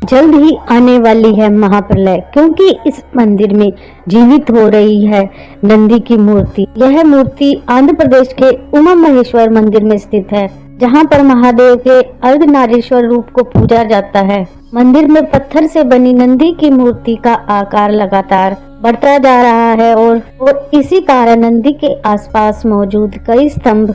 जल्द ही आने वाली है महाप्रलय, क्योंकि इस मंदिर में जीवित हो रही है नंदी की मूर्ति। यह मूर्ति आंध्र प्रदेश के उमा महेश्वर मंदिर में स्थित है, जहां पर महादेव के अर्धनारीश्वर रूप को पूजा जाता है। मंदिर में पत्थर से बनी नंदी की मूर्ति का आकार लगातार बढ़ता जा रहा है और इसी कारण नंदी के आसपास मौजूद कई स्तंभ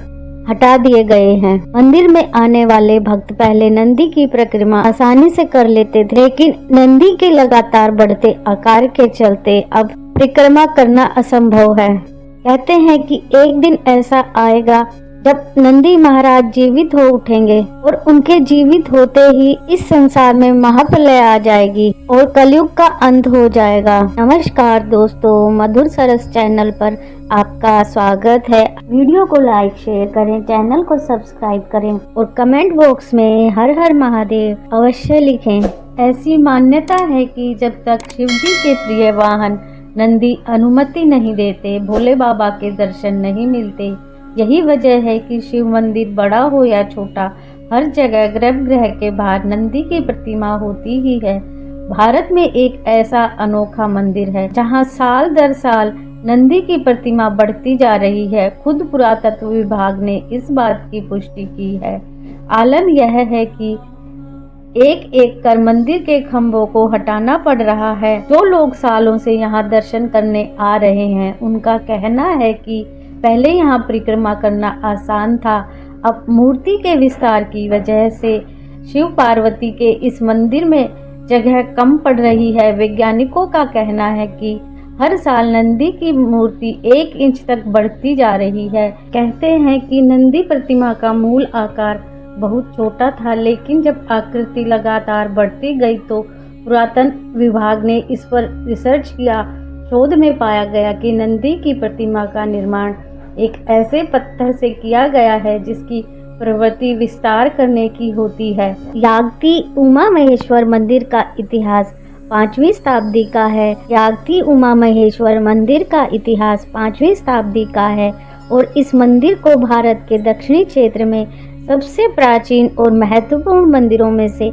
हटा दिए गए हैं। मंदिर में आने वाले भक्त पहले नंदी की परिक्रमा आसानी से कर लेते थे, लेकिन नंदी के लगातार बढ़ते आकार के चलते अब परिक्रमा करना असंभव है। कहते हैं कि एक दिन ऐसा आएगा जब नंदी महाराज जीवित हो उठेंगे और उनके जीवित होते ही इस संसार में महाप्रलय आ जाएगी और कलयुग का अंत हो जाएगा। नमस्कार दोस्तों, मधुर सरस चैनल पर आपका स्वागत है। वीडियो को लाइक शेयर करें, चैनल को सब्सक्राइब करें और कमेंट बॉक्स में हर हर महादेव अवश्य लिखें। ऐसी मान्यता है कि जब तक शिव जी के प्रिय वाहन नंदी अनुमति नहीं देते, भोले बाबा के दर्शन नहीं मिलते। यही वजह है कि शिव मंदिर बड़ा हो या छोटा, हर जगह गर्भगृह के बाहर नंदी की प्रतिमा होती ही है। भारत में एक ऐसा अनोखा मंदिर है जहां साल दर साल नंदी की प्रतिमा बढ़ती जा रही है। खुद पुरातत्व विभाग ने इस बात की पुष्टि की है। आलम यह है कि एक एक कर मंदिर के खंभों को हटाना पड़ रहा है। जो लोग सालों से यहाँ दर्शन करने आ रहे हैं, उनका कहना है कि पहले यहाँ परिक्रमा करना आसान था, अब मूर्ति के विस्तार की वजह से शिव पार्वती के इस मंदिर में जगह कम पड़ रही है। वैज्ञानिकों का कहना है कि हर साल नंदी की मूर्ति 1 इंच तक बढ़ती जा रही है। कहते हैं कि नंदी प्रतिमा का मूल आकार बहुत छोटा था, लेकिन जब आकृति लगातार बढ़ती गई तो पुरातन विभाग ने इस पर रिसर्च किया। शोध में पाया गया कि नंदी की प्रतिमा का निर्माण एक ऐसे पत्थर से किया गया है जिसकी प्रवृत्ति विस्तार करने की होती है। यागती उमा महेश्वर मंदिर का इतिहास 5वीं शताब्दी का है। यागती उमा महेश्वर मंदिर का इतिहास 5वीं शताब्दी का है और इस मंदिर को भारत के दक्षिणी क्षेत्र में सबसे प्राचीन और महत्वपूर्ण मंदिरों में से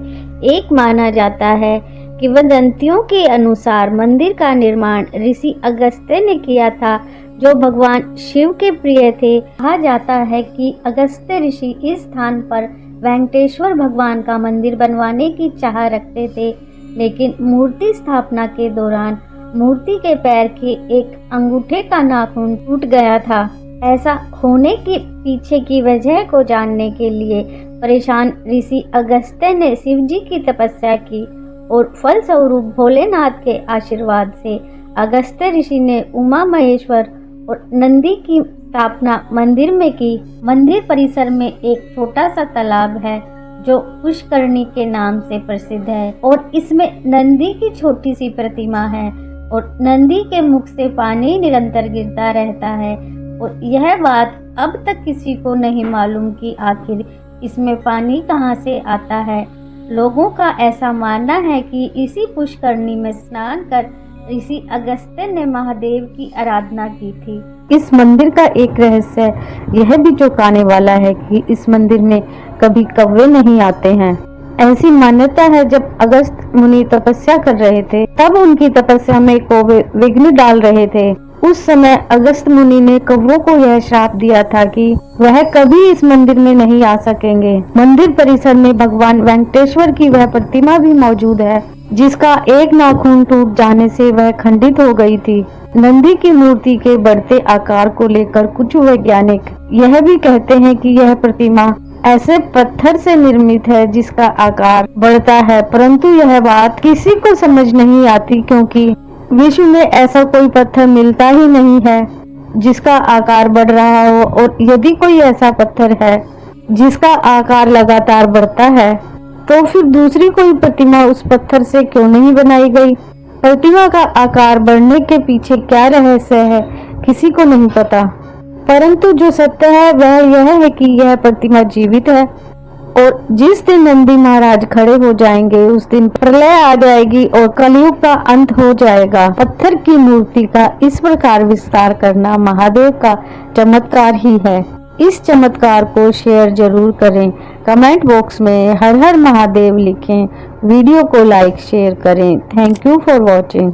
एक माना जाता है। किंवदंतियों के अनुसार मंदिर का निर्माण ऋषि अगस्त्य ने किया था, जो भगवान शिव के प्रिय थे। कहा जाता है कि अगस्त्य ऋषि इस स्थान पर वेंकटेश्वर भगवान का मंदिर बनवाने की चाह रखते थे, लेकिन मूर्ति स्थापना के दौरान मूर्ति के पैर के एक अंगूठे का नाखून टूट गया था। ऐसा होने के पीछे की वजह को जानने के लिए परेशान ऋषि अगस्त्य ने शिव जी की तपस्या की और फलस्वरूप भोलेनाथ के आशीर्वाद से अगस्त्य ऋषि ने उमा महेश्वर और नंदी की स्थापना मंदिर में की। मंदिर परिसर में एक छोटा सा तालाब है जो पुष्करणी के नाम से प्रसिद्ध है और इसमें नंदी की छोटी सी प्रतिमा है और नंदी के मुख से पानी निरंतर गिरता रहता है और यह बात अब तक किसी को नहीं मालूम कि आखिर इसमें पानी कहाँ से आता है। लोगों का ऐसा मानना है कि इसी पुष्करणी में स्नान कर ऋषि अगस्त्य ने महादेव की आराधना की थी। इस मंदिर का एक रहस्य यह भी चौंकाने वाला है कि इस मंदिर में कभी कौवे नहीं आते हैं। ऐसी मान्यता है जब अगस्त मुनि तपस्या कर रहे थे, तब उनकी तपस्या में कौवे विघ्न डाल रहे थे। उस समय अगस्त मुनि ने कौवों को यह श्राप दिया था कि वह कभी इस मंदिर में नहीं आ सकेंगे। मंदिर परिसर में भगवान वेंकटेश्वर की वह प्रतिमा भी मौजूद है जिसका एक नाखून टूट जाने से वह खंडित हो गई थी। नंदी की मूर्ति के बढ़ते आकार को लेकर कुछ वैज्ञानिक यह भी कहते हैं कि यह प्रतिमा ऐसे पत्थर से निर्मित है जिसका आकार बढ़ता है, परंतु यह बात किसी को समझ नहीं आती, क्योंकि विश्व में ऐसा कोई पत्थर मिलता ही नहीं है जिसका आकार बढ़ रहा हो, और यदि कोई ऐसा पत्थर है जिसका आकार लगातार बढ़ता है तो फिर दूसरी कोई प्रतिमा उस पत्थर से क्यों नहीं बनाई गई। प्रतिमा का आकार बढ़ने के पीछे क्या रहस्य है, किसी को नहीं पता, परंतु जो सत्य है वह यह है कि यह प्रतिमा जीवित है और जिस दिन नंदी महाराज खड़े हो जाएंगे उस दिन प्रलय आ जाएगी और कलयुग का अंत हो जाएगा। पत्थर की मूर्ति का इस प्रकार विस्तार करना महादेव का चमत्कार ही है। इस चमत्कार को शेयर जरूर करें। कमेंट बॉक्स में हर हर महादेव लिखें। वीडियो को लाइक शेयर करें। Thank you for watching.